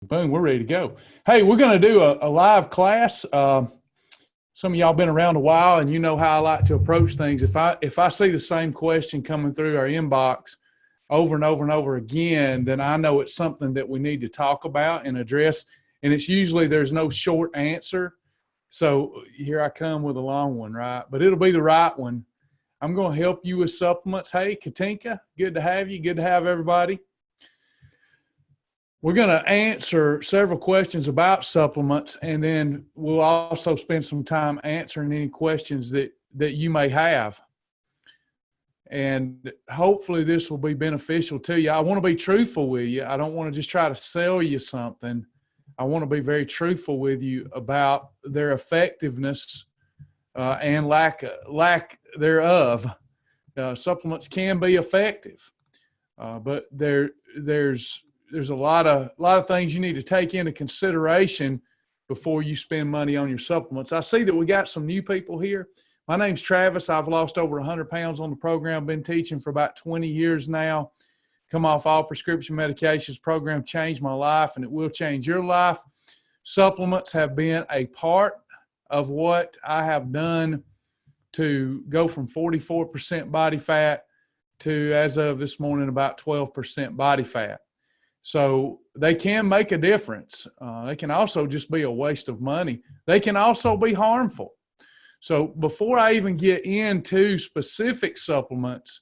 Boom, we're ready to go. Hey, we're going to do a live class. Some of y'all been around a while, and you know how I like to approach things. If I see the same question coming through our inbox over and over and over again, then I know it's something that we need to talk about and address. And it's usually there's no short answer. So here I come with a long one, right? But it'll be the right one. I'm going to help you with supplements. Hey, Katinka, good to have you. Good to have everybody. We're going to answer several questions about supplements, and then we'll also spend some time answering any questions that you may have. And hopefully this will be beneficial to you. I want to be truthful with you. I don't want to just try to sell you something. I want to be very truthful with you about their effectiveness and lack thereof. Supplements can be effective, but there's a lot of things you need to take into consideration before you spend money on your supplements. I see that we got some new people here. My name's Travis. I've lost over 100 pounds on the program. Been teaching for about 20 years now. Come off all prescription medications. Program changed my life, and it will change your life. Supplements have been a part of what I have done to go from 44% body fat to, as of this morning, about 12% body fat. So they can make a difference. They can also just be a waste of money. They can also be harmful. So before I even get into specific supplements,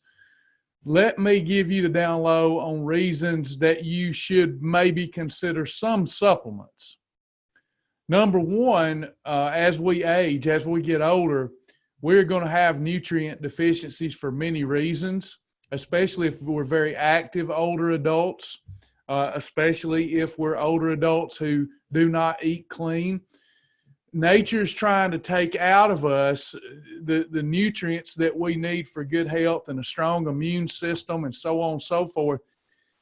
let me give you the down low on reasons that you should maybe consider some supplements. Number one, as we age, as we get older, we're going to have nutrient deficiencies for many reasons, especially if we're very active older adults. Especially if we're older adults who do not eat clean. Nature's trying to take out of us the nutrients that we need for good health and a strong immune system and so on and so forth.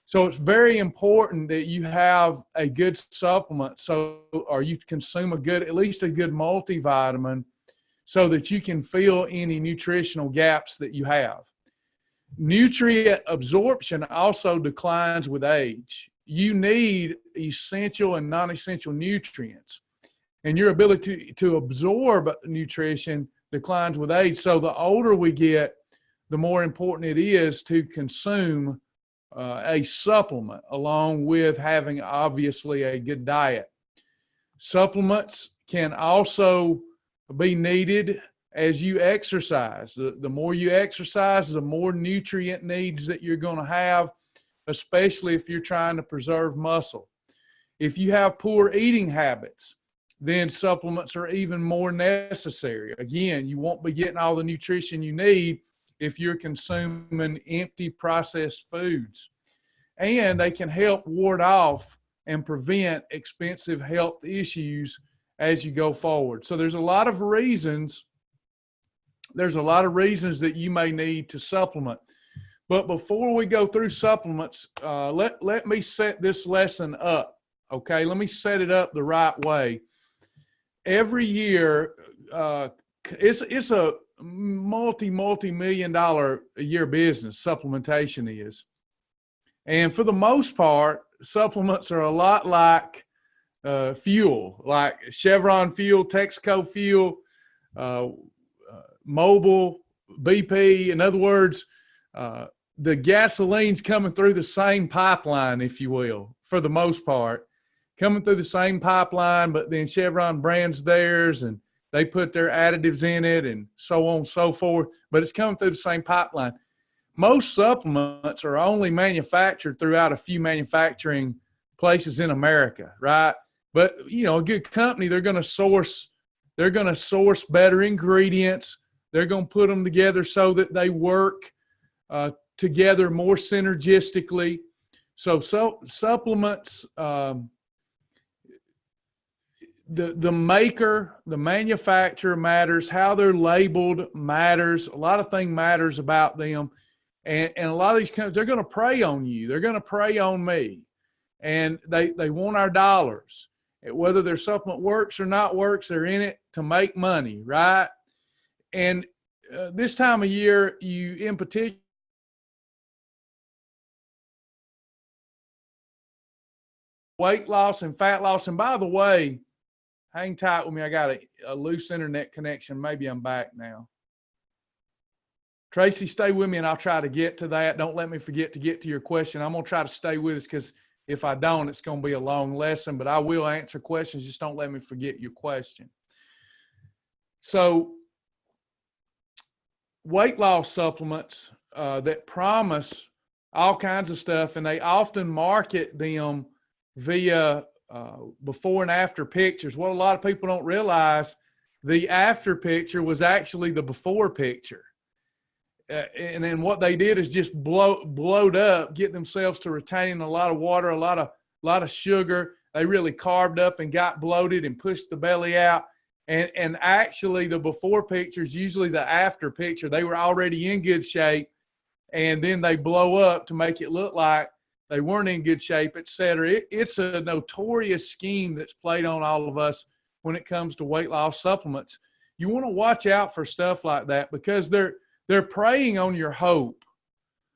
So it's very important that you have a good supplement, or you consume at least a good multivitamin, so that you can fill any nutritional gaps that you have. Nutrient absorption also declines with age. You need essential and non-essential nutrients, and your ability to absorb nutrition declines with age. So the older we get, the more important it is to consume a supplement along with having obviously a good diet. Supplements can also be needed as you exercise. The more you exercise, the more nutrient needs that you're going to have, especially if you're trying to preserve muscle. If you have poor eating habits, then supplements are even more necessary. Again, you won't be getting all the nutrition you need if you're consuming empty processed foods. And they can help ward off and prevent expensive health issues as you go forward. So there's a lot of reasons that you may need to supplement. But before we go through supplements, let me set this lesson up, okay? Let me set it up the right way. Every year, it's a multi-million dollar a year business, supplementation is. And for the most part, supplements are a lot like fuel, like Chevron fuel, Texaco fuel, Mobil, BP. In other words, the gasoline's coming through the same pipeline, if you will, for the most part, coming through the same pipeline, but then Chevron brands theirs and they put their additives in it and so on and so forth, but it's coming through the same pipeline. Most supplements are only manufactured throughout a few manufacturing places in America, right? But, a good company, they're going to source better ingredients. They're going to put them together so that they work together more synergistically. So supplements, the maker, the manufacturer matters. How they're labeled matters. A lot of things matters about them. And a lot of these companies, they're going to prey on you. They're going to prey on me. And they want our dollars. Whether their supplement works or not works, they're in it to make money, right? And this time of year, you in particular, weight loss and fat loss. And by the way, hang tight with me. I got a loose internet connection. Maybe I'm back now. Tracy, stay with me and I'll try to get to that. Don't let me forget to get to your question. I'm going to try to stay with us because if I don't, it's going to be a long lesson, but I will answer questions. Just don't let me forget your question. So weight loss supplements that promise all kinds of stuff, and they often market them via before and after pictures. What a lot of people don't realize, the after picture was actually the before picture. And then what they did is just blowed up, get themselves to retaining a lot of water, a lot of sugar. They really carved up and got bloated and pushed the belly out. And actually the before picture is usually the after picture. They were already in good shape, and then they blow up to make it look like they weren't in good shape, et cetera. It's a notorious scheme that's played on all of us when it comes to weight loss supplements. You want to watch out for stuff like that because they're preying on your hope.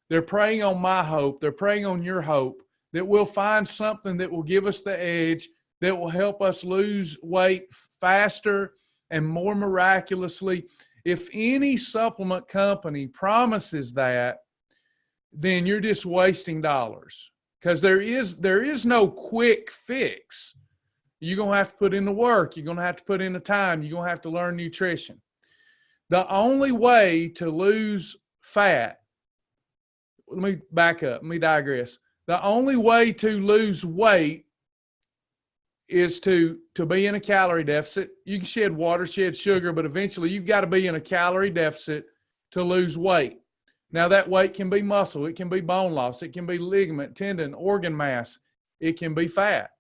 They're preying on my hope. They're preying on your hope that we'll find something that will give us the edge, that will help us lose weight faster and more miraculously. If any supplement company promises that, then you're just wasting dollars, because there is no quick fix. You're going to have to put in the work. You're going to have to put in the time. You're going to have to learn nutrition. The only way to lose fat, let me back up, let me digress. The only way to lose weight is to be in a calorie deficit. You can shed water, shed sugar, but eventually you've got to be in a calorie deficit to lose weight. Now that weight can be muscle, it can be bone loss, it can be ligament, tendon, organ mass, it can be fat.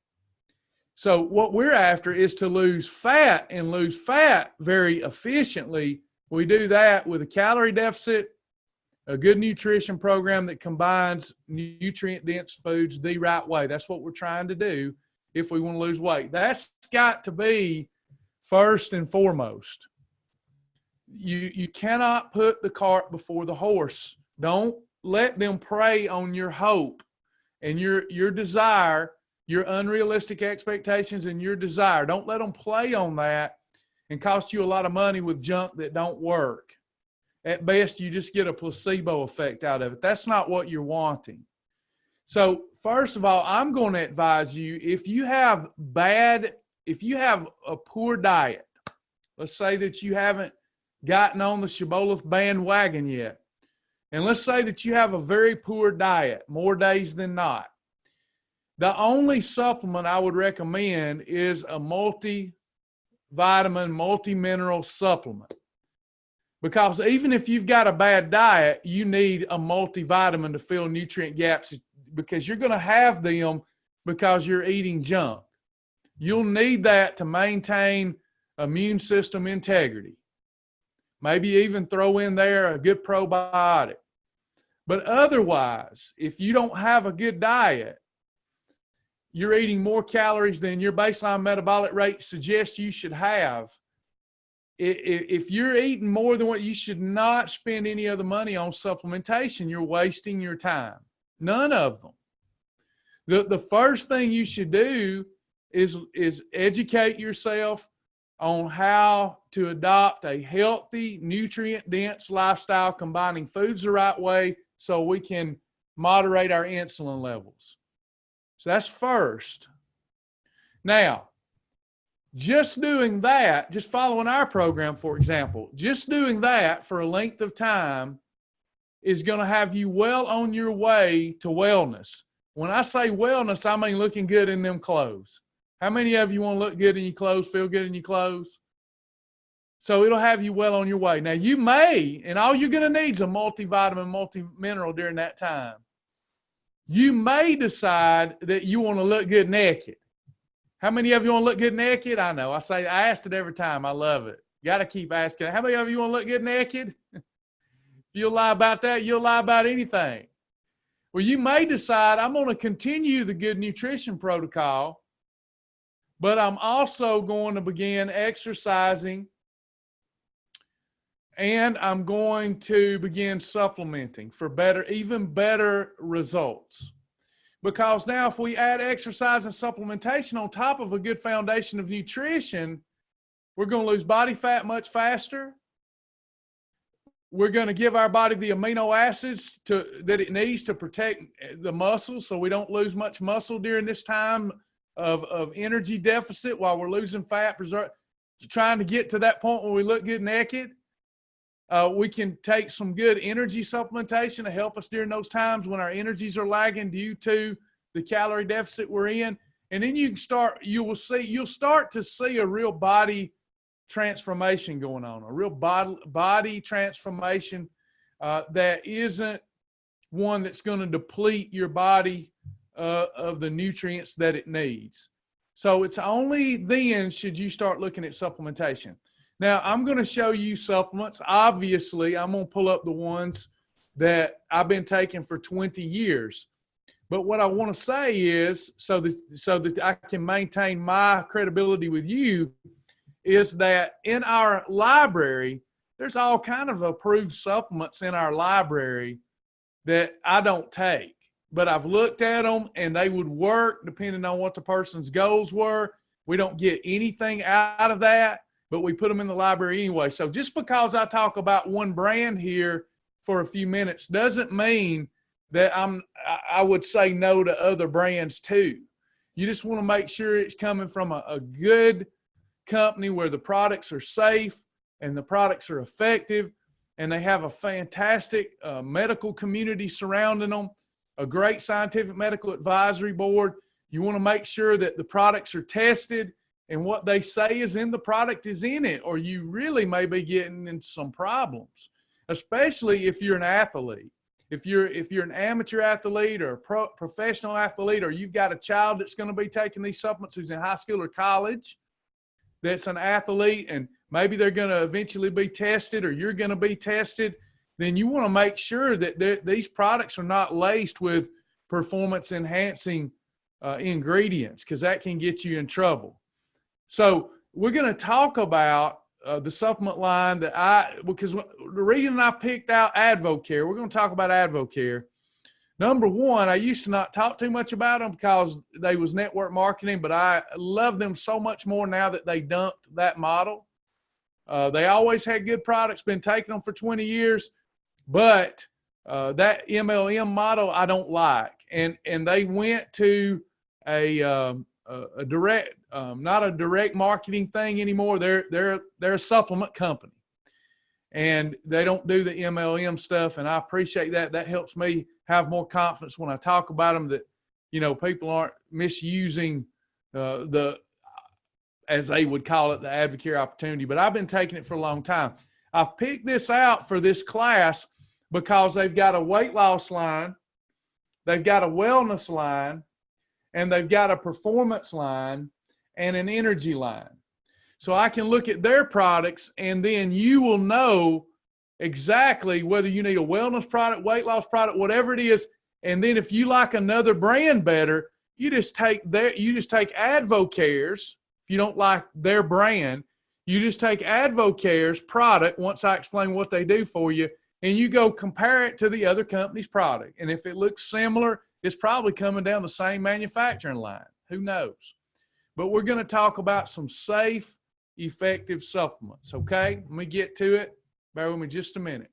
So what we're after is to lose fat, and lose fat very efficiently. We do that with a calorie deficit, a good nutrition program that combines nutrient-dense foods the right way. That's what we're trying to do if we want to lose weight. That's got to be first and foremost. You cannot put the cart before the horse. Don't let them prey on your hope and your desire, your unrealistic expectations and your desire. Don't let them play on that and cost you a lot of money with junk that don't work. At best, you just get a placebo effect out of it. That's not what you're wanting. So first of all, I'm going to advise you, if you have a poor diet, let's say that you haven't gotten on the Shibboleth bandwagon yet, and let's say that you have a very poor diet, more days than not, the only supplement I would recommend is a multivitamin, multi-mineral supplement. Because even if you've got a bad diet, you need a multivitamin to fill nutrient gaps, because you're going to have them because you're eating junk. You'll need that to maintain immune system integrity. Maybe even throw in there a good probiotic. But otherwise, if you don't have a good diet, you're eating more calories than your baseline metabolic rate suggests you should have. If you're eating more than what you should not spend any other money on supplementation, you're wasting your time. None of them. The first thing you should do is educate yourself on how to adopt a healthy, nutrient-dense lifestyle, combining foods the right way so we can moderate our insulin levels. So that's first. Now, just doing that, just following our program, for example, just doing that for a length of time is going to have you well on your way to wellness. When I say wellness, I mean looking good in them clothes. How many of you want to look good in your clothes, feel good in your clothes? So it'll have you well on your way. Now you may, and all you're going to need is a multivitamin, multi-mineral during that time. You may decide that you want to look good naked. How many of you want to look good naked? I know. I ask it every time. I love it. Got to keep asking. How many of you want to look good naked? If you'll lie about that, you'll lie about anything. Well, you may decide, I'm going to continue the good nutrition protocol, but I'm also going to begin exercising, and I'm going to begin supplementing for even better results. Because now if we add exercise and supplementation on top of a good foundation of nutrition, we're going to lose body fat much faster. We're going to give our body the amino acids that it needs to protect the muscles so we don't lose much muscle during this time of energy deficit while we're losing fat, trying to get to that point where we look good naked. We can take some good energy supplementation to help us during those times when our energies are lagging due to the calorie deficit we're in. And then you'll start to see a real body transformation going on, a real body transformation that isn't one that's going to deplete your body of the nutrients that it needs. So it's only then should you start looking at supplementation. Now, I'm going to show you supplements. Obviously, I'm going to pull up the ones that I've been taking for 20 years. But what I want to say is, so that I can maintain my credibility with you, is that in our library, there's all kind of approved supplements in our library that I don't take. But I've looked at them, and they would work depending on what the person's goals were. We don't get anything out of that, but we put them in the library anyway. So just because I talk about one brand here for a few minutes doesn't mean that I would say no to other brands too. You just want to make sure it's coming from a good company where the products are safe and the products are effective and they have a fantastic medical community surrounding them, a great scientific medical advisory board. You want to make sure that the products are tested and what they say is in the product is in it, or you really may be getting into some problems, especially if you're an athlete. If you're an amateur athlete or a professional athlete, or you've got a child that's going to be taking these supplements who's in high school or college, that's an athlete, and maybe they're going to eventually be tested, or you're going to be tested, then you want to make sure that these products are not laced with performance-enhancing ingredients, because that can get you in trouble. So we're going to talk about the supplement line because the reason I picked out AdvoCare, we're going to talk about AdvoCare. Number one, I used to not talk too much about them because they was network marketing, but I love them so much more now that they dumped that model. They always had good products, been taking them for 20 years, but that MLM model I don't like. And they went to a direct, not a direct marketing thing anymore. They're a supplement company, and they don't do the MLM stuff. And I appreciate that. That helps me have more confidence when I talk about them, that, people aren't misusing as they would call it, the AdvoCare opportunity. But I've been taking it for a long time. I've picked this out for this class because they've got a weight loss line, they've got a wellness line, and they've got a performance line and an energy line. So I can look at their products, and then you will know exactly whether you need a wellness product, weight loss product, whatever it is. And then if you like another brand better, you just take AdvoCare's. If you don't like their brand, you just take AdvoCare's product once I explain what they do for you, and you go compare it to the other company's product. And if it looks similar, it's probably coming down the same manufacturing line. Who knows? But we're going to talk about some safe, effective supplements, okay? Let me get to it. Bear with me just a minute.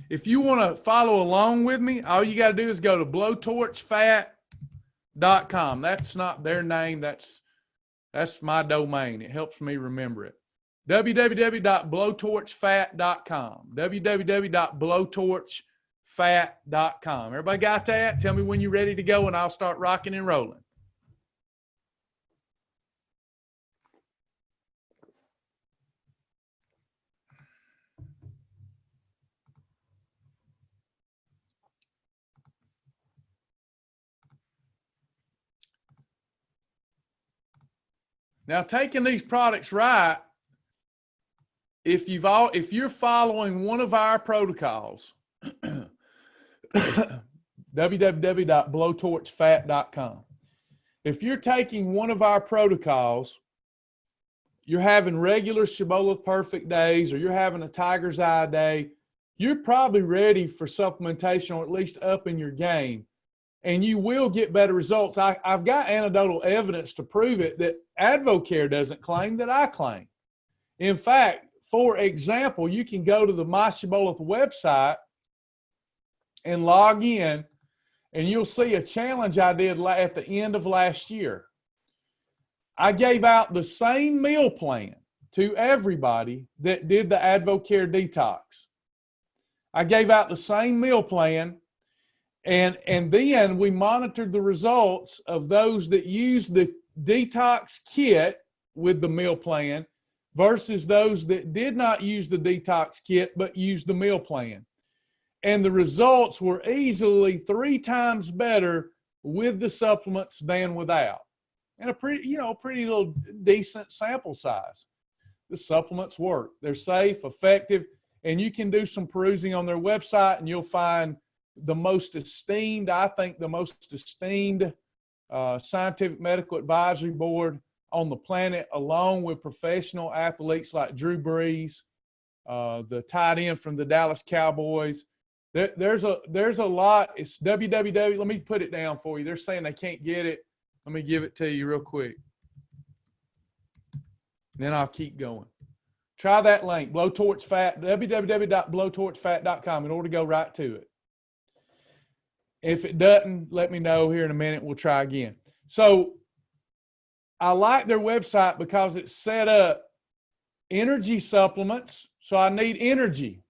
If you want to follow along with me, all you got to do is go to blowtorchfat.com. That's not their name. That's my domain. It helps me remember it. www.blowtorchfat.com. www.blowtorchfat.com. Everybody got that? Tell me when you're ready to go, and I'll start rocking and rolling. Now, taking these products right, if you're following one of our protocols, www.blowtorchfat.com. If you're taking one of our protocols, you're having regular Shibboleth perfect days, or you're having a tiger's eye day, you're probably ready for supplementation, or at least upping your game, and you will get better results. I've got anecdotal evidence to prove it that AdvoCare doesn't claim that I claim. In fact, for example, you can go to the My Shibboleth website and log in, and you'll see a challenge I did at the end of last year. I gave out the same meal plan to everybody that did the AdvoCare detox. I gave out the same meal plan, and then we monitored the results of those that used the detox kit with the meal plan versus those that did not use the detox kit but used the meal plan. And the results were easily 3 times better with the supplements than without. And a pretty little decent sample size. The supplements work. They're safe, effective, and you can do some perusing on their website and you'll find the most esteemed scientific medical advisory board on the planet, along with professional athletes like Drew Brees, the tight end from the Dallas Cowboys. There's a lot. It's www. Let me put it down for you. They're saying they can't get it. Let me give it to you real quick. Then I'll keep going. Try that link, blowtorchfat, www.blowtorchfat.com, in order to go right to it. If it doesn't, let me know here in a minute. We'll try again. So I like their website because it's set up energy supplements, so I need energy.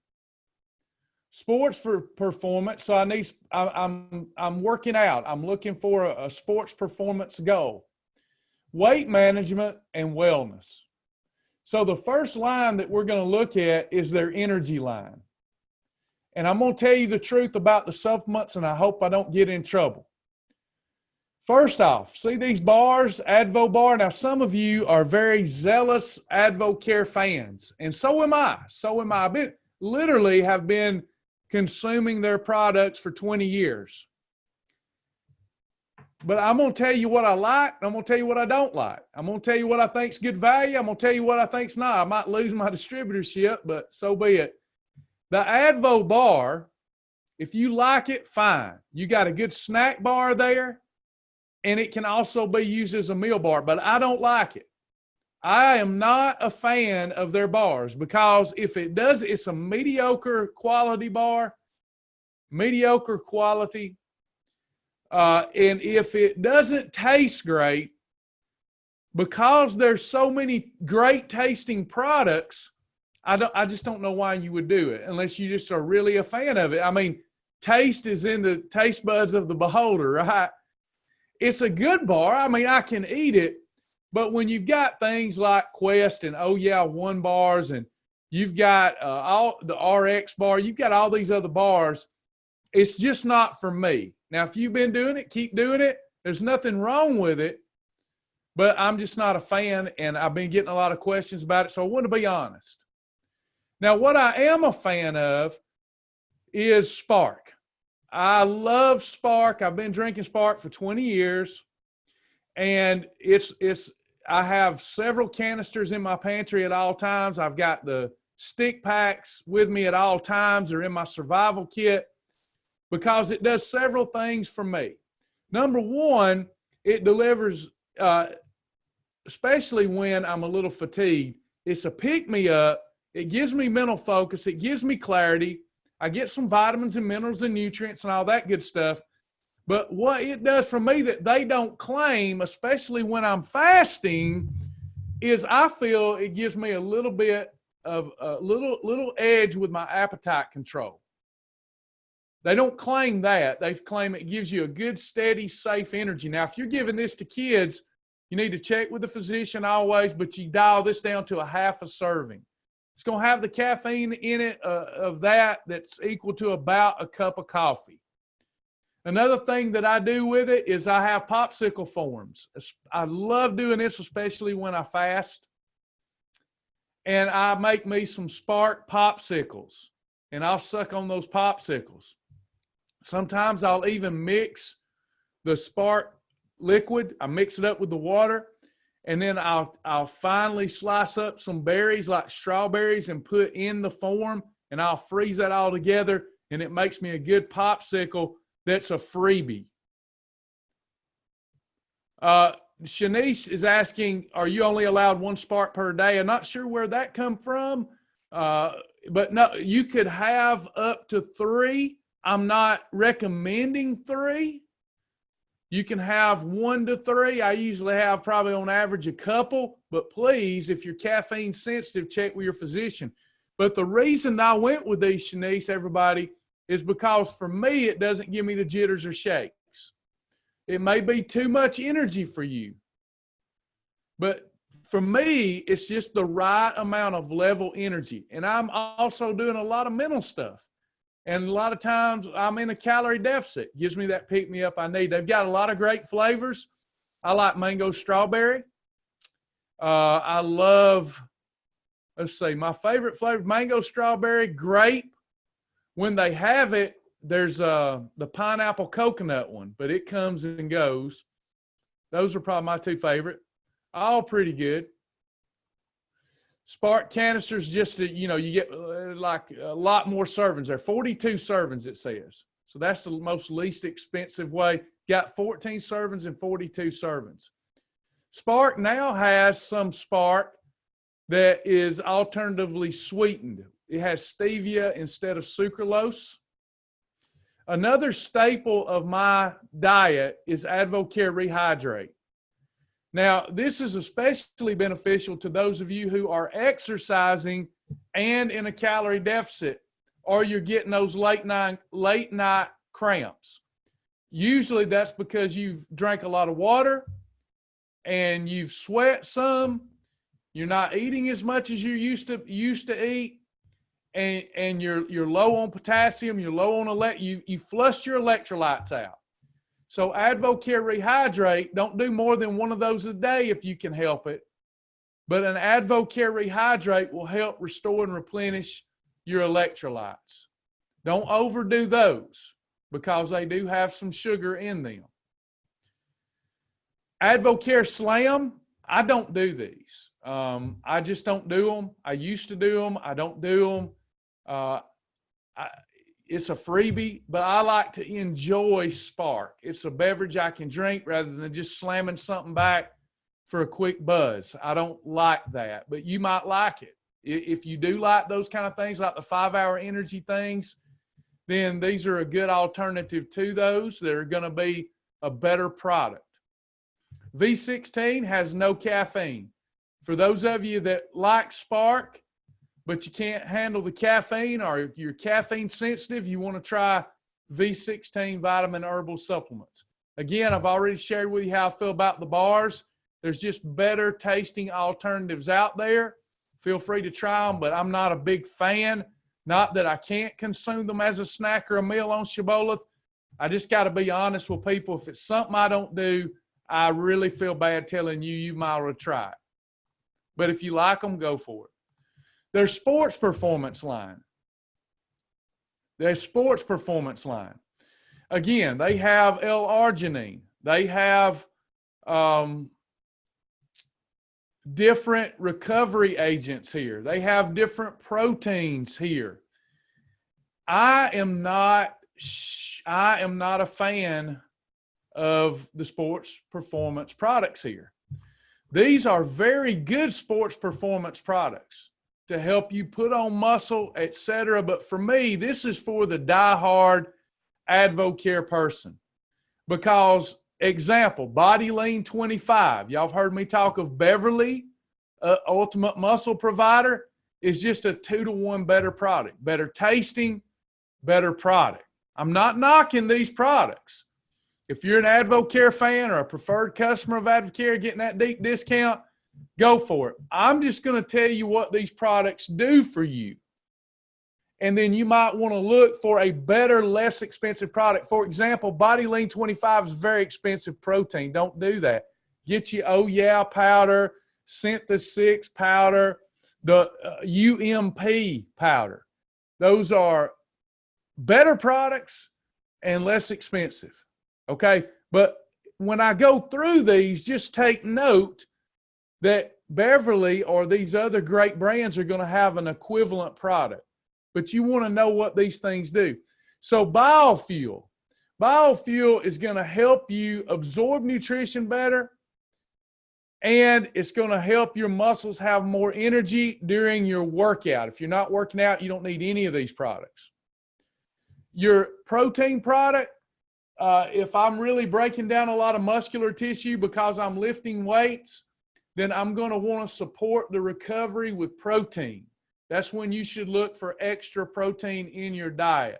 Sports for performance, so I'm working out. I'm looking for a sports performance goal. Weight management and wellness. So the first line that we're going to look at is their energy line. And I'm going to tell you the truth about the supplements, and I hope I don't get in trouble. First off, see these bars, Advo bar? Now, some of you are very zealous AdvoCare fans, and so am I. I literally have been consuming their products for 20 years. But I'm going to tell you what I like, and I'm going to tell you what I don't like. I'm going to tell you what I think's good value. I'm going to tell you what I think's not. I might lose my distributorship, but so be it. The Advo bar, if you like it, fine. You got a good snack bar there, and it can also be used as a meal bar, but I don't like it. I am not a fan of their bars because if it does, it's a mediocre quality bar, mediocre quality. And if it doesn't taste great, because there's so many great tasting products, I just don't know why you would do it unless you just are really a fan of it. I mean, taste is in the taste buds of the beholder, right? It's a good bar. I mean, I can eat it, but when you've got things like Quest and Oh Yeah One bars, and you've got all the RX bar, you've got all these other bars, it's just not for me. Now, if you've been doing it, keep doing it. There's nothing wrong with it, but I'm just not a fan, and I've been getting a lot of questions about it, so I want to be honest. Now, what I am a fan of is Spark. I love Spark. I've been drinking Spark for 20 years, and I have several canisters in my pantry at all times. I've got the stick packs with me at all times. They're in my survival kit because it does several things for me. Number one, it delivers, especially when I'm a little fatigued. It's a pick-me-up. It gives me mental focus. It gives me clarity. I get some vitamins and minerals and nutrients and all that good stuff. But what it does for me that they don't claim, especially when I'm fasting, is I feel it gives me a little bit of a little edge with my appetite control. They don't claim that. They claim it gives you a good, steady, safe energy. Now, if you're giving this to kids, you need to check with the physician always, but you dial this down to a half a serving. It's going to have the caffeine in it of that's equal to about a cup of coffee. Another thing that I do with it is I have popsicle forms. I love doing this, especially when I fast. And I make me some Spark popsicles, and I'll suck on those popsicles. Sometimes I'll even mix the Spark liquid. I mix it up with the water, and then I'll finally slice up some berries like strawberries and put in the form and I'll freeze that all together, and it makes me a good popsicle that's a freebie. Shanice is asking, are you only allowed 1 spark per day? I'm not sure where that come from, but no, you could have up to 3. I'm not recommending 3. You can have 1 to 3. I usually have probably on average a couple, but please, if you're caffeine sensitive, check with your physician. But the reason I went with these, Shanice, everybody, is because for me, it doesn't give me the jitters or shakes. It may be too much energy for you, but for me, it's just the right amount of level energy. And I'm also doing a lot of mental stuff. And a lot of times I'm in a calorie deficit. It gives me that pick me up I need. They've got a lot of great flavors. I like mango strawberry. I love, let's see, my favorite flavor, mango strawberry, grape. When they have it, there's the pineapple coconut one, but it comes and goes. Those are probably my 2 favorite. All pretty good. Spark canisters, just to, you get like a lot more servings there. 42 servings, it says. So that's the most least expensive way. Got 14 servings and 42 servings. Spark now has some Spark that is alternatively sweetened. It has stevia instead of sucralose. Another staple of my diet is AdvoCare Rehydrate. Now, this is especially beneficial to those of you who are exercising and in a calorie deficit, or you're getting those late night cramps. Usually that's because you've drank a lot of water and you've sweat some. You're not eating as much as you used to eat, and you're low on potassium. You're low on you flushed your electrolytes out. So AdvoCare Rehydrate, don't do more than 1 of those a day if you can help it. But an AdvoCare Rehydrate will help restore and replenish your electrolytes. Don't overdo those because they do have some sugar in them. AdvoCare Slam, I don't do these. I just don't do them. I used to do them. I don't do them. It's a freebie, but I like to enjoy Spark. It's a beverage I can drink rather than just slamming something back for a quick buzz. I don't like that, but you might like it. If you do like those kind of things, like the 5-hour energy things, then these are a good alternative to those. They're going to be a better product. V16 has no caffeine. For those of you that like Spark, but you can't handle the caffeine, or you're caffeine sensitive, you want to try V16 vitamin herbal supplements. Again, I've already shared with you how I feel about the bars. There's just better tasting alternatives out there. Feel free to try them, but I'm not a big fan. Not that I can't consume them as a snack or a meal on Shibboleth. I just got to be honest with people. If it's something I don't do, I really feel bad telling you, you might want to try it. But if you like them, go for it. Their sports performance line. Again, they have L-arginine. They have different recovery agents here. They have different proteins here. I am not a fan of the sports performance products here. These are very good sports performance products to help you put on muscle, etc. But for me, this is for the diehard AdvoCare person. Because, example, Body Lean 25. Y'all have heard me talk of Beverly, Ultimate Muscle Provider, is just a 2-to-1 better product. Better tasting, better product. I'm not knocking these products. If you're an AdvoCare fan or a preferred customer of AdvoCare getting that deep discount, go for it. I'm just going to tell you what these products do for you. And then you might want to look for a better, less expensive product. For example, Body Lean 25 is very expensive protein. Don't do that. Get you Oh Yeah powder, Synthus 6 powder, the UMP powder. Those are better products and less expensive. Okay? But when I go through these, just take note that Beverly or these other great brands are going to have an equivalent product. but you want to know what these things do. So biofuel is going to help you absorb nutrition better, and it's going to help your muscles have more energy during your workout. If you're not working out, you don't need any of these products. Your protein product, if I'm really breaking down a lot of muscular tissue because I'm lifting weights, then I'm going to want to support the recovery with protein. That's when you should look for extra protein in your diet.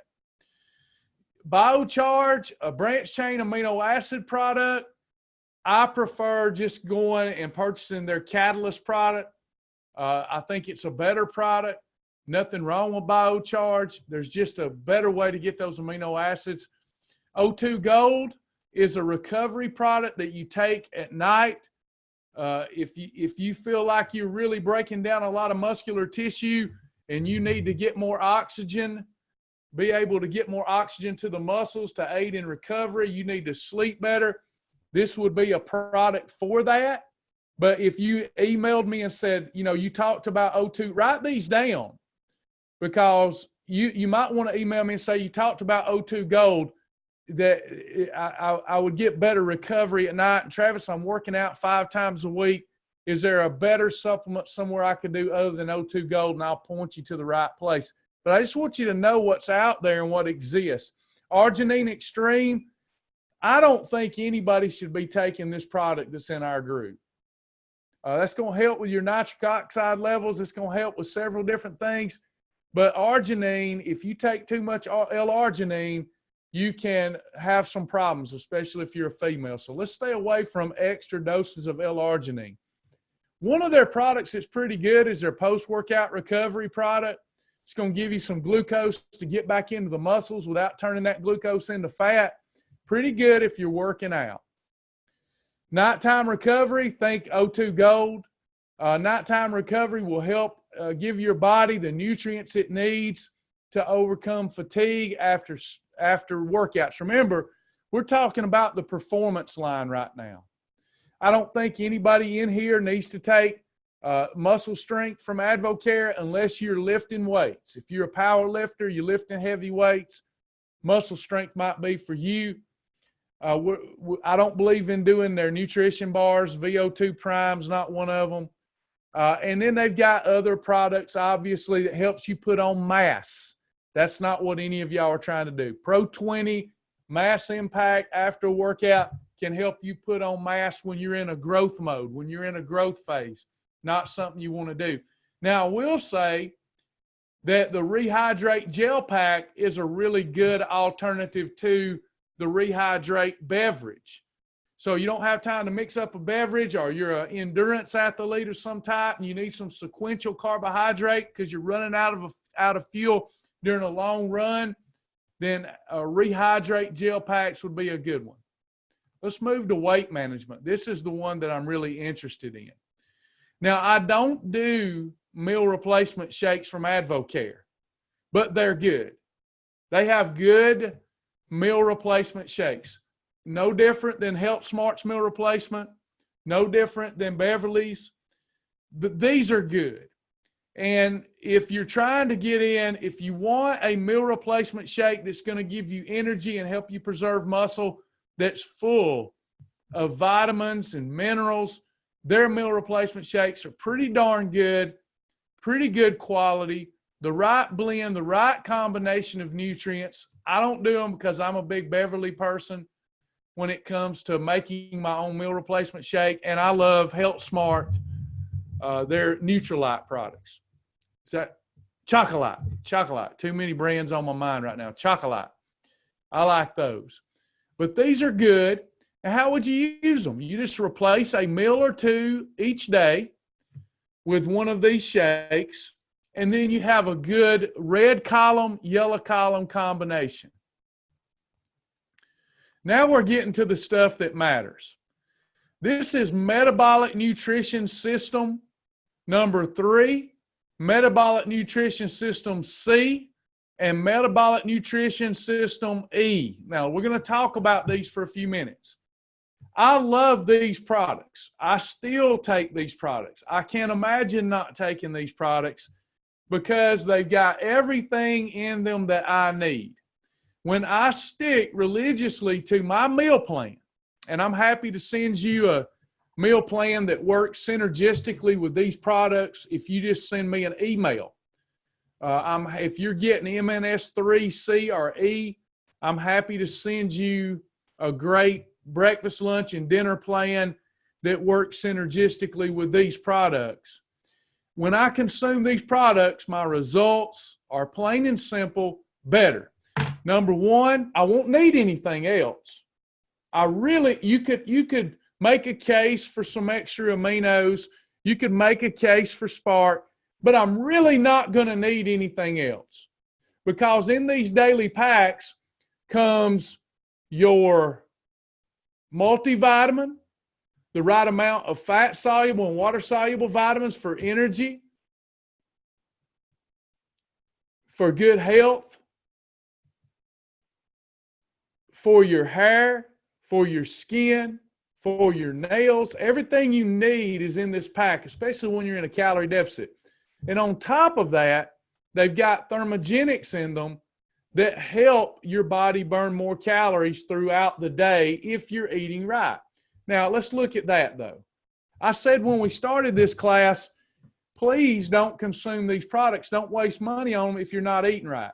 Biocharge, a branched chain amino acid product, I prefer just going and purchasing their Catalyst product. I think it's a better product. Nothing wrong with Biocharge. There's just a better way to get those amino acids. O2 Gold is a recovery product that you take at night. If you feel like you're really breaking down a lot of muscular tissue and you need to get more oxygen, be able to get more oxygen to the muscles to aid in recovery, you need to sleep better, this would be a product for that. But if you emailed me and said, you know, you talked about O2, write these down, because you might want to email me and say you talked about O2 Gold, that I would get better recovery at night. And Travis, I'm working out 5 times a week. Is there a better supplement somewhere I could do other than O2 Gold? And I'll point you to the right place. But I just want you to know what's out there and what exists. Arginine Extreme, I don't think anybody should be taking this product that's in our group. That's going to help with your nitric oxide levels. It's going to help with several different things. But arginine, if you take too much L-arginine, you can have some problems, especially if you're a female. So let's stay away from extra doses of L-arginine. One of their products that's pretty good is their post-workout recovery product. It's going to give you some glucose to get back into the muscles without turning that glucose into fat. Pretty good if you're working out. Nighttime recovery, think O2 Gold. Nighttime recovery will help give your body the nutrients it needs to overcome fatigue after workouts. Remember, we're talking about the performance line right now. I don't think anybody in here needs to take muscle strength from Advocare unless you're lifting weights. If you're a power lifter, you're lifting heavy weights, muscle strength might be for you. I don't believe in doing their nutrition bars. VO2 Prime's not one of them. And then they've got other products, obviously, that helps you put on mass. That's not what any of y'all are trying to do. Pro 20 Mass Impact after workout can help you put on mass when you're in a growth mode, when you're in a growth phase, not something you want to do. Now, I will say that the Rehydrate Gel Pack is a really good alternative to the Rehydrate beverage. So you don't have time to mix up a beverage, or you're an endurance athlete of some type and you need some sequential carbohydrate because you're running out of fuel during a long run, then Rehydrate Gel Packs would be a good one. Let's move to weight management. This is the one that I'm really interested in. Now, I don't do meal replacement shakes from Advocare, but they're good. They have good meal replacement shakes. No different than Health Smart's meal replacement, no different than Beverly's, but these are good. And if you're trying to get in, if you want a meal replacement shake that's going to give you energy and help you preserve muscle, that's full of vitamins and minerals, their meal replacement shakes are pretty darn good, pretty good quality, the right blend, the right combination of nutrients. I don't do them because I'm a big Beverly person when it comes to making my own meal replacement shake, and I love Health Smart, their Nutrilite products. Is that Chocolate? Too many brands on my mind right now. Chocolate. I like those. But these are good. And how would you use them? You just replace a meal or two each day with one of these shakes, and then you have a good red column, yellow column combination. Now we're getting to the stuff that matters. This is Metabolic Nutrition System number 3, Metabolic Nutrition System C, and Metabolic Nutrition System E. Now, we're going to talk about these for a few minutes. I love these products. I still take these products. I can't imagine not taking these products because they've got everything in them that I need. When I stick religiously to my meal plan, and I'm happy to send you a meal plan that works synergistically with these products if you just send me an email. If you're getting MNS3, C, or E, I'm happy to send you a great breakfast, lunch, and dinner plan that works synergistically with these products. When I consume these products, my results are plain and simple better. Number one, I won't need anything else. You could make a case for some extra aminos. You could make a case for Spark, but I'm really not going to need anything else, because in these daily packs comes your multivitamin, the right amount of fat-soluble and water-soluble vitamins for energy, for good health, for your hair, for your skin, for your nails. Everything you need is in this pack, especially when you're in a calorie deficit. And on top of that, they've got thermogenics in them that help your body burn more calories throughout the day if you're eating right. Now, let's look at that, though. I said when we started this class, please don't consume these products. Don't waste money on them if you're not eating right.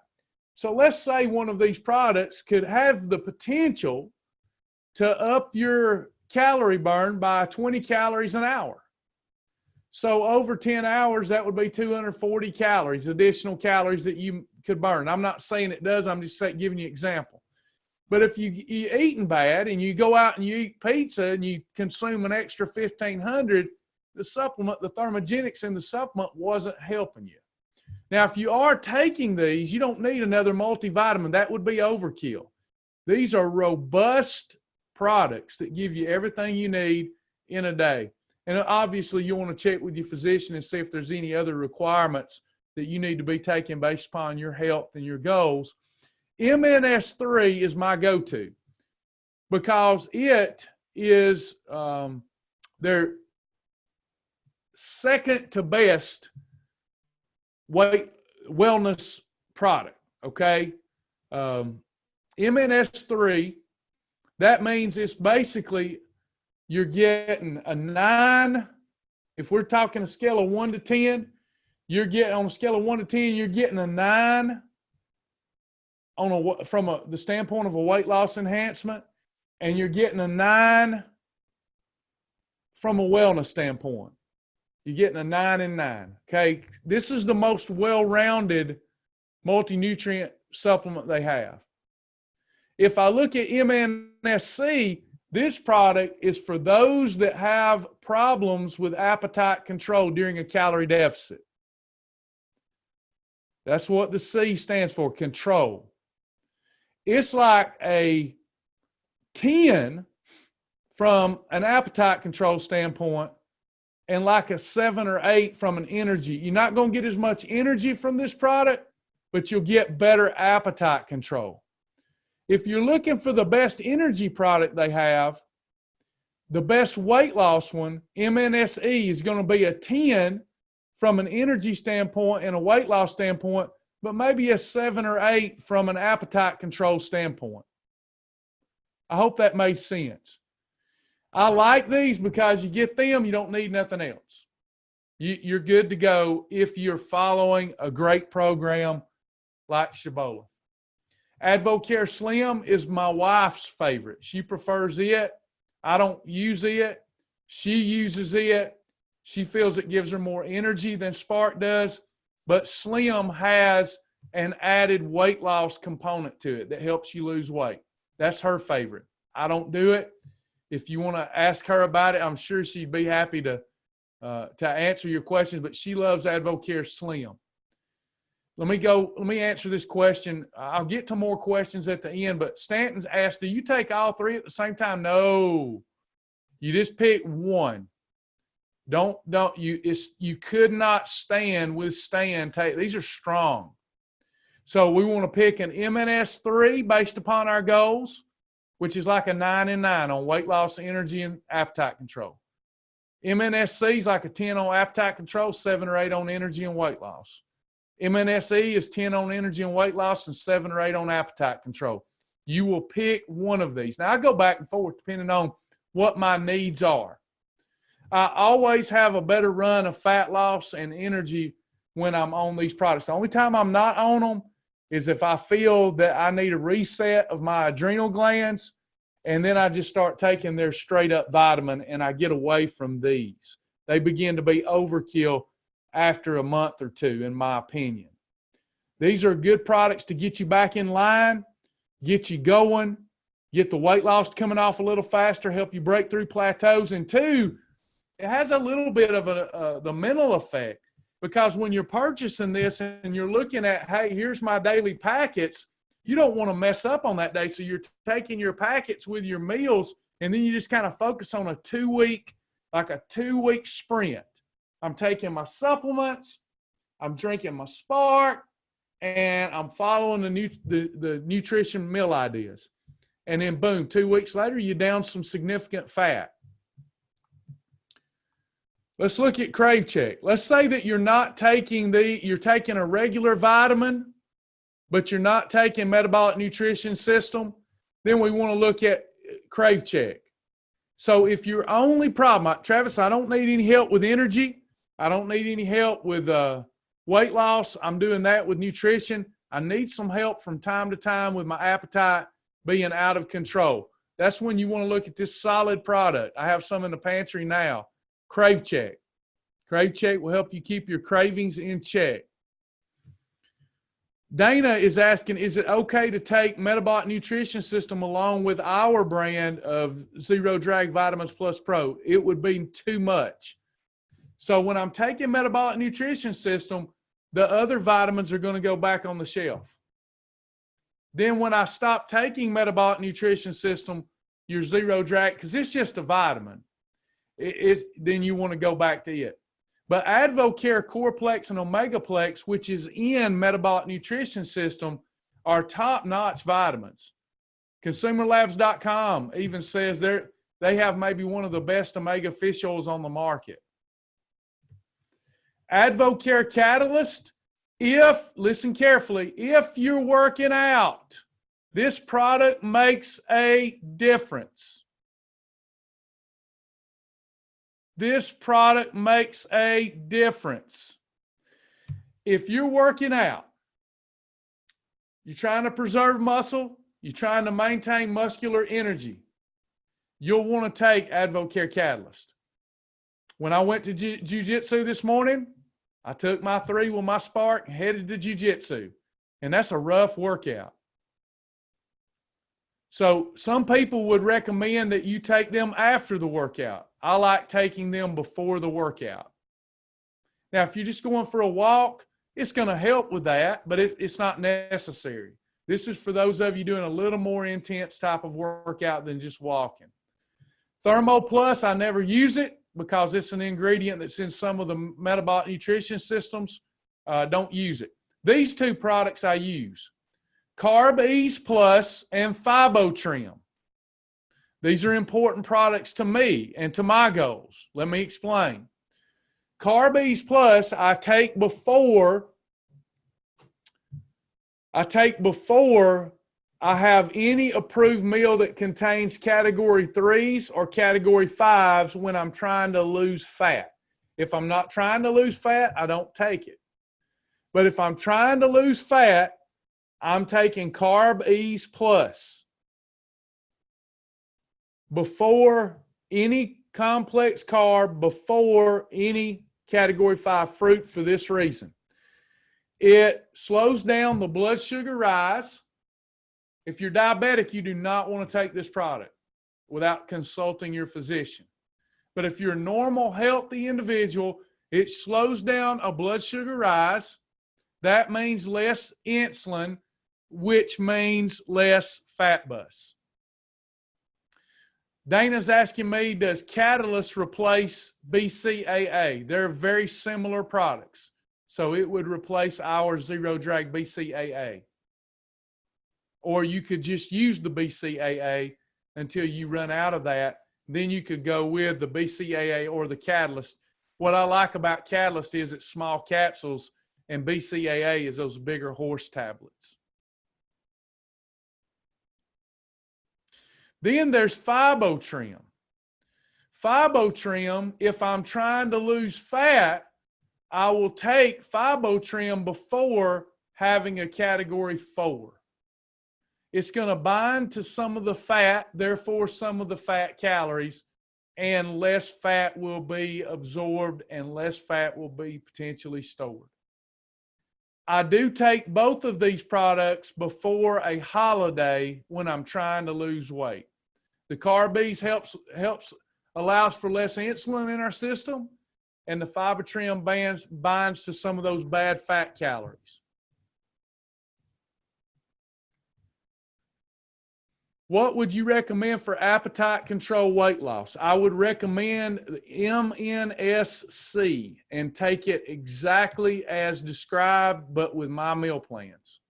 So let's say one of these products could have the potential to up your calorie burn by 20 calories an hour. So over 10 hours, that would be 240 calories, additional calories that you could burn. I'm not saying it does. I'm just giving you an example. But if you're eating bad and you go out and you eat pizza and you consume an extra 1,500, the thermogenics in the supplement wasn't helping you. Now, if you are taking these, you don't need another multivitamin. That would be overkill. These are robust products that give you everything you need in a day. And obviously, you want to check with your physician and see if there's any other requirements that you need to be taking based upon your health and your goals. MNS3 is my go-to because it is their second to best wellness product, okay? MNS3, that means it's basically you're getting a 9. If we're talking a scale of 1 to 10, you're getting on a scale of 1 to 10, you're getting a 9 from the standpoint of a weight loss enhancement, and you're getting a 9 from a wellness standpoint. You're getting a 9 and 9. Okay, this is the most well-rounded multi-nutrient supplement they have. If I look at MNSC, this product is for those that have problems with appetite control during a calorie deficit. That's what the C stands for, control. It's like a 10 from an appetite control standpoint and like a 7 or 8 from an energy. You're not going to get as much energy from this product, but you'll get better appetite control. If you're looking for the best energy product they have, the best weight loss one, MNSE, is going to be a 10 from an energy standpoint and a weight loss standpoint, but maybe a 7 or 8 from an appetite control standpoint. I hope that made sense. I like these because you get them, you don't need nothing else. You're good to go if you're following a great program like Shibboleth. AdvoCare Slim is my wife's favorite. She prefers it. I don't use it. She uses it. She feels it gives her more energy than Spark does, but Slim has an added weight loss component to it that helps you lose weight. That's her favorite. I don't do it. If you want to ask her about it, I'm sure she'd be happy to answer your questions, but she loves AdvoCare Slim. Let me answer this question. I'll get to more questions at the end, but Stanton asked, do you take all 3 at the same time? No. You just pick one. You could not withstand. These are strong. So we want to pick an MNS3 based upon our goals, which is like a 9 and 9 on weight loss, energy, and appetite control. MNSC is like a 10 on appetite control, 7 or 8 on energy and weight loss. MNSE is 10 on energy and weight loss and 7 or 8 on appetite control. You will pick one of these. Now, I go back and forth depending on what my needs are. I always have a better run of fat loss and energy when I'm on these products. The only time I'm not on them is if I feel that I need a reset of my adrenal glands, and then I just start taking their straight up vitamin and I get away from these. They begin to be overkill after a month or two, in my opinion. These are good products to get you back in line, get you going, get the weight loss coming off a little faster, help you break through plateaus. And two, it has a little bit of the mental effect, because when you're purchasing this and you're looking at, hey, here's my daily packets, you don't want to mess up on that day. So you're taking your packets with your meals, and then you just kind of focus on a 2-week, like a 2-week sprint. I'm taking my supplements, I'm drinking my Spark, and I'm following the nutrition meal ideas. And then boom, 2 weeks later, you're down some significant fat. Let's look at Crave Check. Let's say that you're not taking you're taking a regular vitamin, but you're not taking metabolic nutrition system. Then we want to look at Crave Check. So if your only problem, Travis, I don't need any help with energy. I don't need any help with weight loss. I'm doing that with nutrition. I need some help from time to time with my appetite being out of control. That's when you want to look at this solid product. I have some in the pantry now. Crave Check. Crave Check will help you keep your cravings in check. Dana is asking, is it okay to take Metabolic Nutrition System along with our brand of Zero Drag Vitamins Plus Pro? It would be too much. So when I'm taking Metabolic Nutrition System, the other vitamins are going to go back on the shelf. Then when I stop taking Metabolic Nutrition System, your Zero Drag, because it's just a vitamin, then you want to go back to it. But AdvoCare Coreplex and Omegaplex, which is in Metabolic Nutrition System, are top-notch vitamins. ConsumerLabs.com even says they have maybe one of the best omega fish oils on the market. AdvoCare Catalyst, listen carefully, if you're working out, this product makes a difference. This product makes a difference. If you're working out, you're trying to preserve muscle, you're trying to maintain muscular energy, you'll want to take AdvoCare Catalyst. When I went to jiu-jitsu this morning, I took my 3 with my Spark and headed to jiu-jitsu. And that's a rough workout. So some people would recommend that you take them after the workout. I like taking them before the workout. Now, if you're just going for a walk, it's going to help with that, but it's not necessary. This is for those of you doing a little more intense type of workout than just walking. Thermo Plus, I never use it because it's an ingredient that's in some of the metabolic nutrition systems. Don't use it. These 2 products I use. Carb Ease Plus and Fibotrim. These are important products to me and to my goals. Let me explain. Carb Ease Plus I take before I have any approved meal that contains category 3s or category 5s when I'm trying to lose fat. If I'm not trying to lose fat, I don't take it. But if I'm trying to lose fat, I'm taking Carb Ease Plus before any complex carb, before any category 5 fruit for this reason. It slows down the blood sugar rise. If you're diabetic, you do not want to take this product without consulting your physician. But if you're a normal, healthy individual, it slows down a blood sugar rise. That means less insulin, which means less fat bus. Dana's asking me, does Catalyst replace BCAA? They're very similar products. So it would replace our Zero Drag BCAA. Or you could just use the BCAA until you run out of that. Then you could go with the BCAA or the Catalyst. What I like about Catalyst is it's small capsules and BCAA is those bigger horse tablets. Then there's Fibotrim. Fibotrim, if I'm trying to lose fat, I will take Fibotrim before having a category 4. It's going to bind to some of the fat, therefore some of the fat calories, and less fat will be absorbed and less fat will be potentially stored. I do take both of these products before a holiday when I'm trying to lose weight. The Carbees allows for less insulin in our system, and the Fibotrim binds to some of those bad fat calories. What would you recommend for appetite control weight loss? I would recommend MNSC and take it exactly as described, but with my meal plans.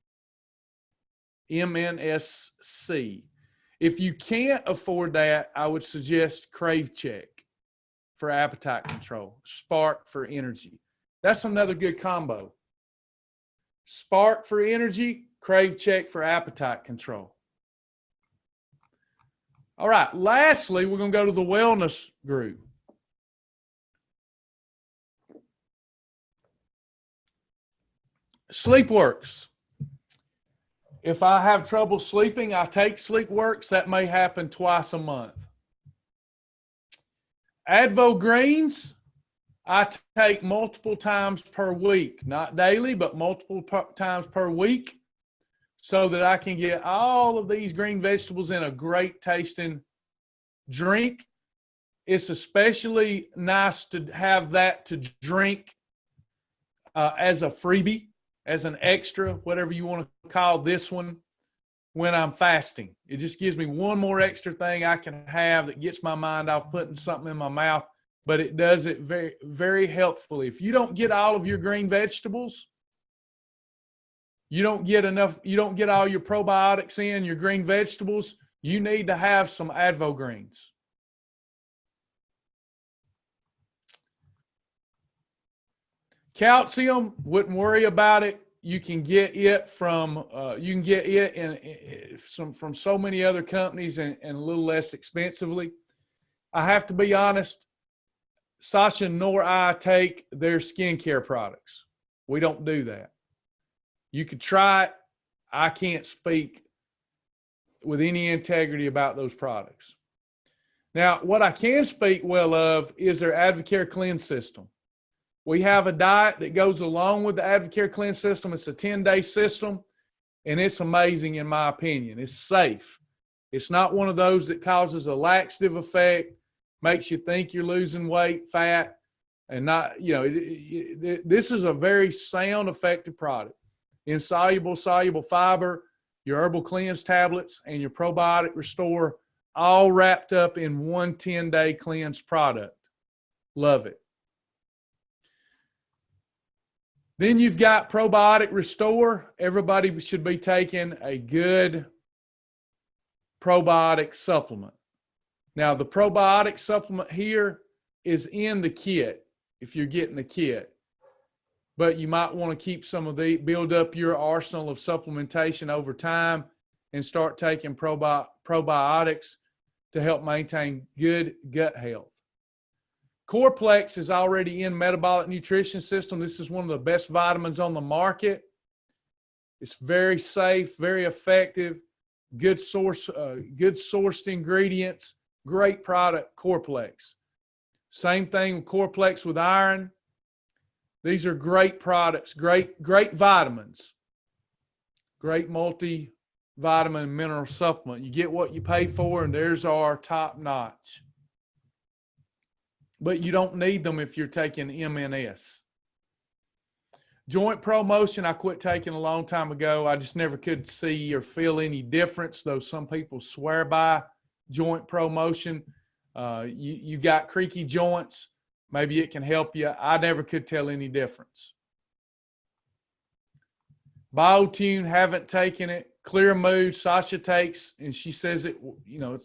MNSC. If you can't afford that, I would suggest Crave Check for appetite control, Spark for energy. That's another good combo. Spark for energy, Crave Check for appetite control. All right, lastly, we're going to go to the wellness group. SleepWorks. If I have trouble sleeping, I take SleepWorks. That may happen twice a month. Advo Greens, I take multiple times per week. Not daily, but multiple times per week, so that I can get all of these green vegetables in a great tasting drink. It's especially nice to have that to drink as a freebie, as an extra, whatever you want to call this one, when I'm fasting. It just gives me one more extra thing I can have that gets my mind off putting something in my mouth, but it does it very, very helpfully. If you don't get all of your green vegetables, you don't get all your probiotics in your green vegetables, you need to have some Advo Greens. Calcium, wouldn't worry about it. You can get it from from so many other companies and a little less expensively. I have to be honest, Sasha nor I take their skincare products. We don't do that. You could try it. I can't speak with any integrity about those products. Now, what I can speak well of is their Advocare Cleanse system. We have a diet that goes along with the Advocare Cleanse system. It's a 10-day system, and it's amazing in my opinion. It's safe. It's not one of those that causes a laxative effect, makes you think you're losing weight, fat, and not, this is a very sound, effective product. Insoluble, soluble fiber, your Herbal Cleanse tablets, and your Probiotic Restore, all wrapped up in one 10-day cleanse product. Love it. Then you've got Probiotic Restore. Everybody should be taking a good probiotic supplement. Now, the probiotic supplement here is in the kit, if you're getting the kit. But you might want to keep some of build up your arsenal of supplementation over time and start taking probiotics to help maintain good gut health. Coreplex is already in metabolic nutrition system. This is one of the best vitamins on the market. It's very safe, very effective, good sourced ingredients, great product, Coreplex. Same thing with Coreplex with iron. These are great products, great vitamins, great multivitamin and mineral supplement. You get what you pay for, and there's our top notch. But you don't need them if you're taking MNS. Joint Promotion, I quit taking a long time ago. I just never could see or feel any difference, though some people swear by Joint Promotion. You got creaky joints, maybe it can help you. I never could tell any difference. BioTune, haven't taken it. Clear Mood, Sasha takes, and she says it,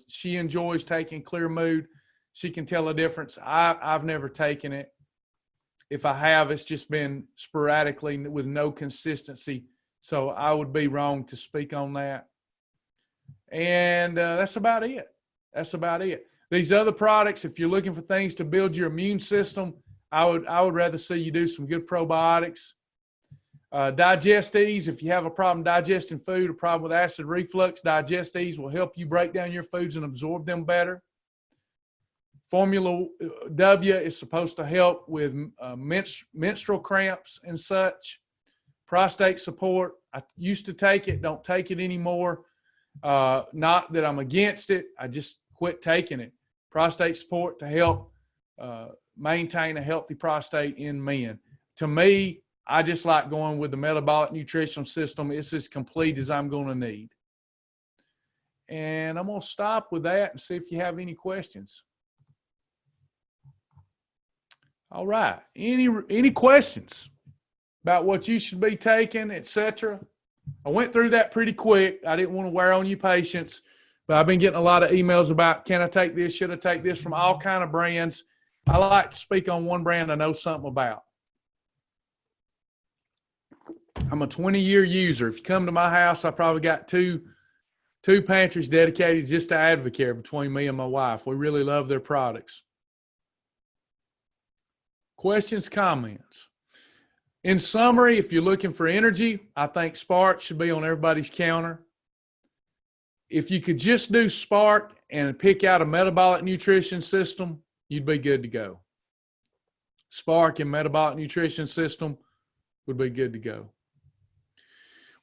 she enjoys taking Clear Mood. She can tell a difference. I've never taken it. If I have, it's just been sporadically with no consistency. So I would be wrong to speak on that. And that's about it. That's about it. These other products, if you're looking for things to build your immune system, I would rather see you do some good probiotics. Digest Ease, if you have a problem digesting food, a problem with acid reflux, Digest Ease will help you break down your foods and absorb them better. Formula W is supposed to help with menstrual cramps and such. Prostate support, I used to take it, don't take it anymore. Not that I'm against it, I just quit taking it. Prostate support to help maintain a healthy prostate in men. To me, I just like going with the metabolic nutritional system. It's as complete as I'm going to need. And I'm going to stop with that and see if you have any questions. All right. Any questions about what you should be taking, etc.? I went through that pretty quick. I didn't want to wear on your patience, but I've been getting a lot of emails about, can I take this? Should I take this from all kind of brands? I like to speak on one brand I know something about. I'm a 20-year user. If you come to my house, I probably got two pantries dedicated just to Advocare between me and my wife. We really love their products. Questions, comments? In summary, if you're looking for energy, I think Spark should be on everybody's counter. If you could just do Spark and pick out a metabolic nutrition system, you'd be good to go. Spark and metabolic nutrition system would be good to go.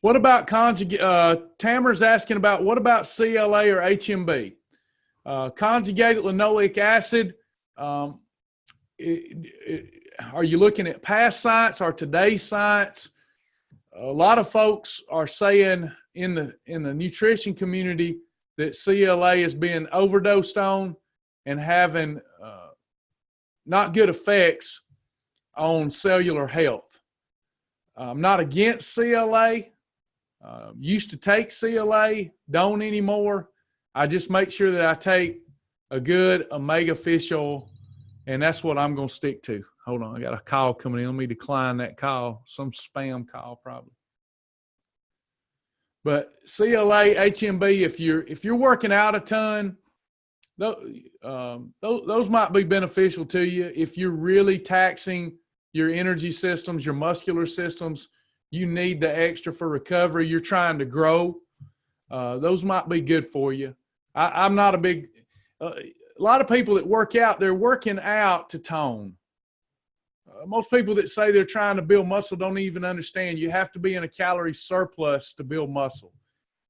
What about conjugate? Tamer's asking about, what about CLA or HMB? Conjugated linoleic acid. Are you looking at past science or today's science? A lot of folks are saying in the nutrition community that CLA is being overdosed on and having not good effects on cellular health. I'm not against CLA. Used to take CLA, don't anymore. I just make sure that I take a good omega fish oil, and that's what I'm going to stick to. Hold on, I got a call coming in. Let me decline that call. Some spam call probably. But CLA, HMB, if you're working out a ton, those might be beneficial to you. If you're really taxing your energy systems, your muscular systems, you need the extra for recovery, you're trying to grow, those might be good for you. I'm not a big, a lot of people that work out, they're working out to tone. Most people that say they're trying to build muscle don't even understand you have to be in a calorie surplus to build muscle.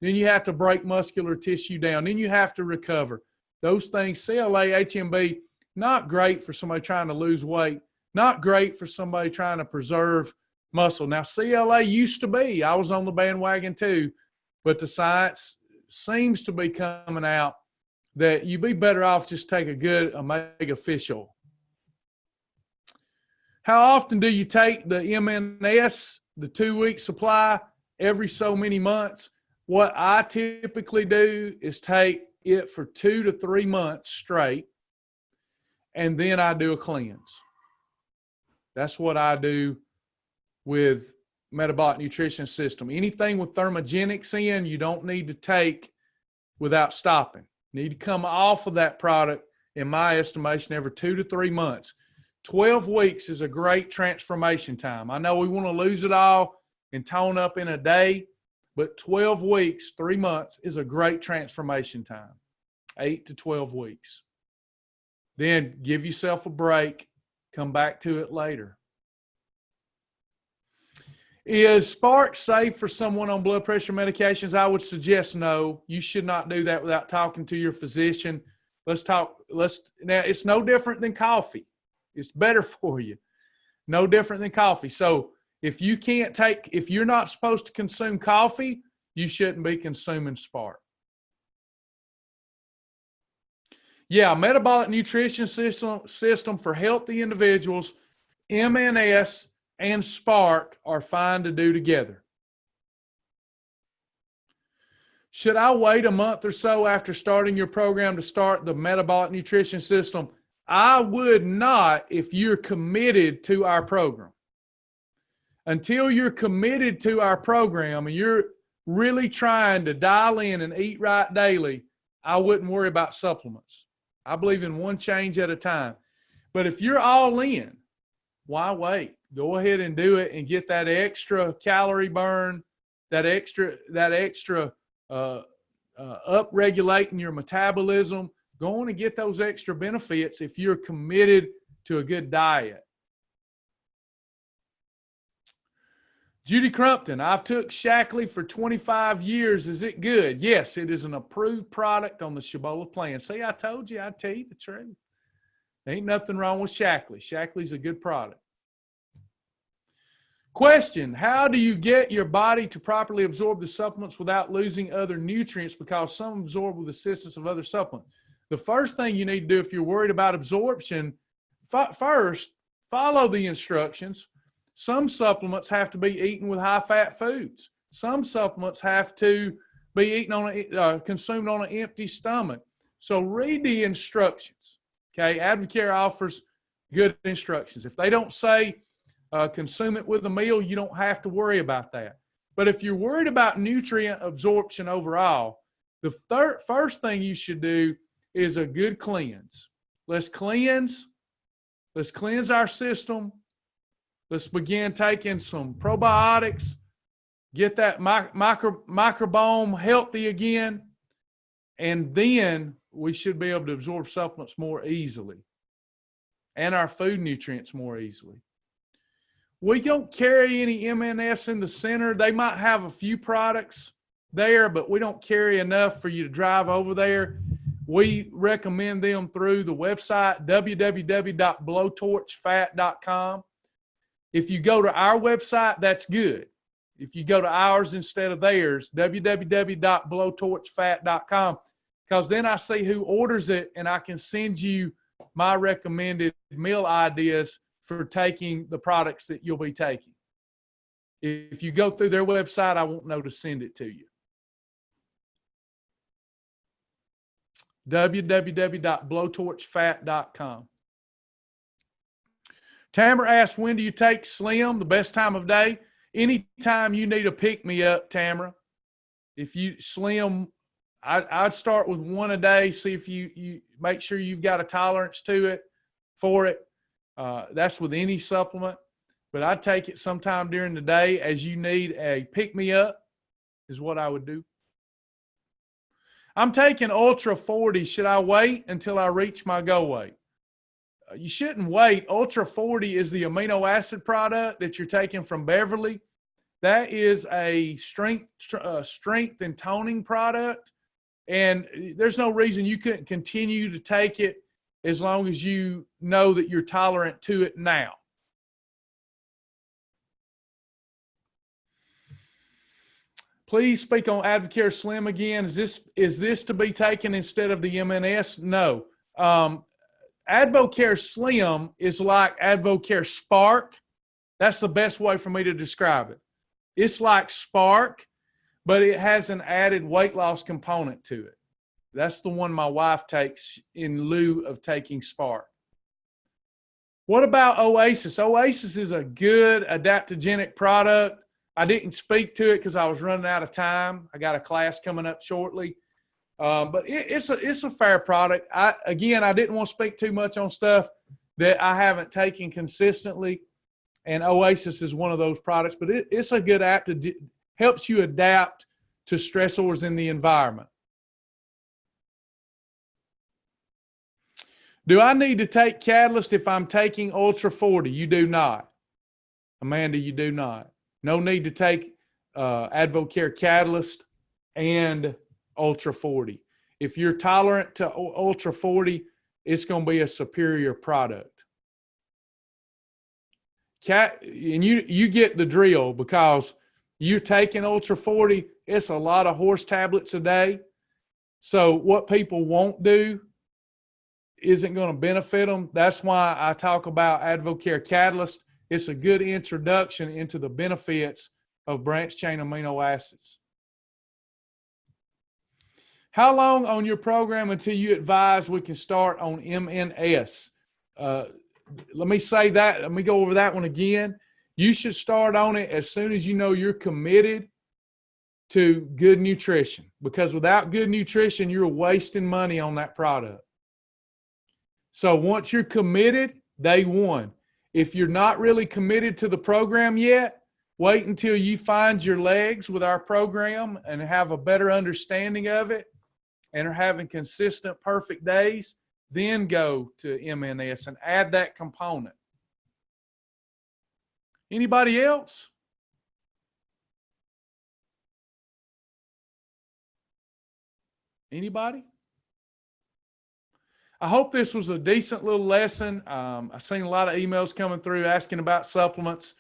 Then you have to break muscular tissue down. Then you have to recover. Those things, CLA, HMB, not great for somebody trying to lose weight, not great for somebody trying to preserve muscle. Now, CLA used to be, I was on the bandwagon too, but the science seems to be coming out that you'd be better off just take a good omega fish oil. How often do you take the MNS, the 2-week supply, every so many months? What I typically do is take it for 2 to 3 months straight, and then I do a cleanse. That's what I do with metabolic nutrition system. Anything with thermogenics in, you don't need to take without stopping. You need to come off of that product, in my estimation, every 2 to 3 months. 12 weeks is a great transformation time. I know we want to lose it all and tone up in a day, but 12 weeks, 3 months is a great transformation time. 8 to 12 weeks. Then give yourself a break. Come back to it later. Is Spark safe for someone on blood pressure medications? I would suggest no. You should not do that without talking to your physician. Now, it's no different than coffee. It's better for you. No different than coffee. So if you're not supposed to consume coffee, you shouldn't be consuming Spark. Yeah, metabolic nutrition system for healthy individuals, MNS and Spark are fine to do together. Should I wait a month or so after starting your program to start the metabolic nutrition system? I would not if you're committed to our program. Until you're committed to our program and you're really trying to dial in and eat right daily, I wouldn't worry about supplements. I believe in one change at a time. But if you're all in, why wait? Go ahead and do it and get that extra calorie burn, that extra up-regulating your metabolism. Go on and get those extra benefits if you're committed to a good diet. Judy Crumpton, I've took Shackley for 25 years. Is it good? Yes, it is an approved product on the Shibboleth plan. See, I told you, I'd tell you the truth. Ain't nothing wrong with Shackley. Shackley's a good product. Question, how do you get your body to properly absorb the supplements without losing other nutrients, because some absorb with assistance of other supplements? The first thing you need to do if you're worried about absorption, first, follow the instructions. Some supplements have to be eaten with high-fat foods. Some supplements have to be eaten consumed on an empty stomach. So read the instructions. Okay, Advocare offers good instructions. If they don't say consume it with a meal, you don't have to worry about that. But if you're worried about nutrient absorption overall, the first thing you should do is a good cleanse. Let's cleanse our system. Let's begin taking some probiotics, get that microbiome healthy again, and then we should be able to absorb supplements more easily and our food nutrients more easily. We don't carry any MNS in the center. They might have a few products there, but we don't carry enough for you to drive over there. We recommend them through the website, www.blowtorchfat.com. If you go to our website, that's good. If you go to ours instead of theirs, www.blowtorchfat.com, because then I see who orders it and I can send you my recommended meal ideas for taking the products that you'll be taking. If you go through their website, I won't know to send it to you. www.blowtorchfat.com. Tamara asks, when do you take Slim? The best time of day? Anytime you need a pick-me-up, Tamara. If you Slim, I'd start with one a day. See if you make sure you've got a tolerance to it for it. That's with any supplement. But I'd take it sometime during the day as you need a pick-me-up is what I would do. I'm taking Ultra 40. Should I wait until I reach my goal weight? You shouldn't wait. Ultra 40 is the amino acid product that you're taking from Beverly. That is a strength and toning product. And there's no reason you couldn't continue to take it as long as you know that you're tolerant to it now. Please speak on Advocare Slim again. Is this to be taken instead of the MNS? No. Advocare Slim is like Advocare Spark. That's the best way for me to describe it. It's like Spark, but it has an added weight loss component to it. That's the one my wife takes in lieu of taking Spark. What about Oasis? Oasis is a good adaptogenic product. I didn't speak to it because I was running out of time. I got a class coming up shortly. But it's a fair product. I didn't want to speak too much on stuff that I haven't taken consistently, and Oasis is one of those products. But it's a good app to helps you adapt to stressors in the environment. Do I need to take Catalyst if I'm taking Ultra 40? You do not. Amanda, you do not. No need to take Advocare Catalyst and Ultra 40. If you're tolerant to Ultra 40, it's going to be a superior product. And you get the drill, because you're taking Ultra 40, it's a lot of horse tablets a day. So what people won't do isn't going to benefit them. That's why I talk about Advocare Catalyst. It's a good introduction into the benefits of branched-chain amino acids. How long on your program until you advise we can start on MNS? let me say that. Let me go over that one again. You should start on it as soon as you know you're committed to good nutrition, because without good nutrition, you're wasting money on that product. So once you're committed, day one. If you're not really committed to the program yet, wait until you find your legs with our program and have a better understanding of it and are having consistent, perfect days. Then go to MNS and add that component. Anybody else? Anybody? I hope this was a decent little lesson. I've seen a lot of emails coming through asking about supplements,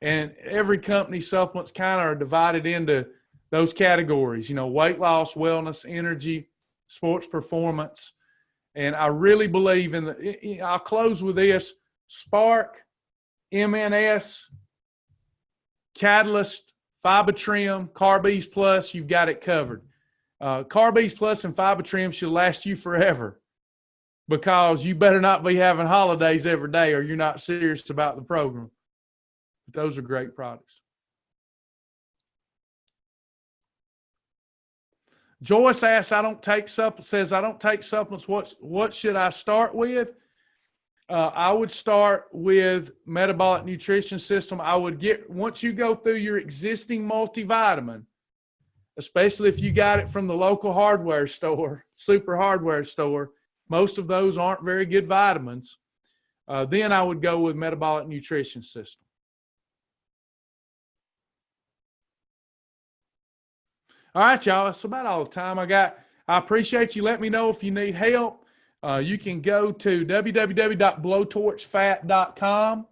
and every company's supplements kind of are divided into those categories, you know, weight loss, wellness, energy, sports performance. And I really believe in I'll close with this: Spark, MNS, Catalyst, Fibertrim, Carbees Plus, you've got it covered. Carbees Plus and Fibertrim should last you forever, because you better not be having holidays every day or you're not serious about the program. But those are great products. Joyce asks, I don't take supplements. What should I start with? I would start with metabolic nutrition system. Once you go through your existing multivitamin, especially if you got it from the local hardware store, super hardware store, most of those aren't very good vitamins. Then I would go with metabolic nutrition system. All right, y'all. That's about all the time I got. I appreciate you. Let me know if you need help. You can go to www.blowtorchfat.com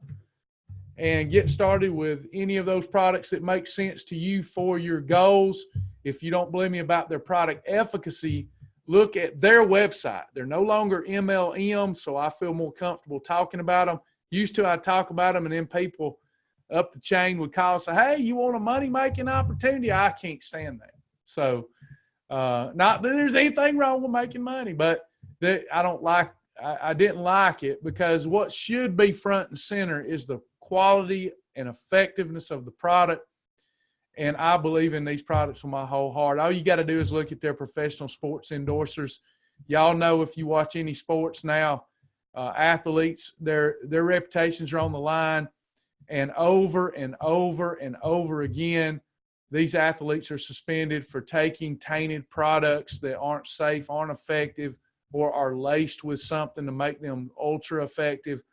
and get started with any of those products that make sense to you for your goals. If you don't believe me about their product efficacy, look at their website. They're no longer MLM, so I feel more comfortable talking about them. Used to, I'd talk about them, and then people up the chain would call and say, hey, you want a money-making opportunity? I can't stand that. So not that there's anything wrong with making money, but I didn't like it, because what should be front and center is the quality and effectiveness of the product. And I believe in these products with my whole heart. All you got to do is look at their professional sports endorsers. Y'all know, if you watch any sports now, athletes, their reputations are on the line. And over and over and over again, these athletes are suspended for taking tainted products that aren't safe, aren't effective, or are laced with something to make them ultra effective.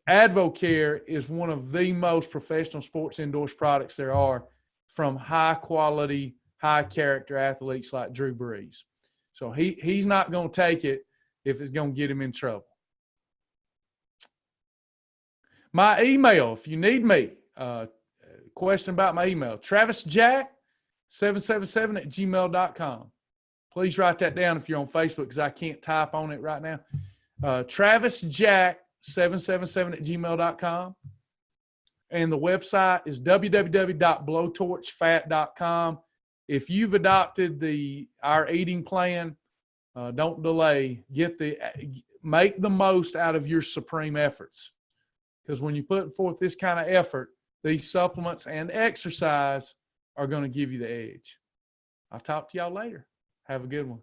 AdvoCare is one of the most professional sports endorsed products there are, from high quality, high character athletes like Drew Brees. So he's not going to take it if it's going to get him in trouble. My email, if you need me, question about my email, travisjack777@gmail.com. Please write that down if you're on Facebook, because I can't type on it right now. travisjack777@gmail.com. And the website is www.blowtorchfat.com. If you've adopted our eating plan, don't delay. Make the most out of your supreme efforts, because when you put forth this kind of effort, these supplements and exercise are going to give you the edge. I'll talk to y'all later. Have a good one.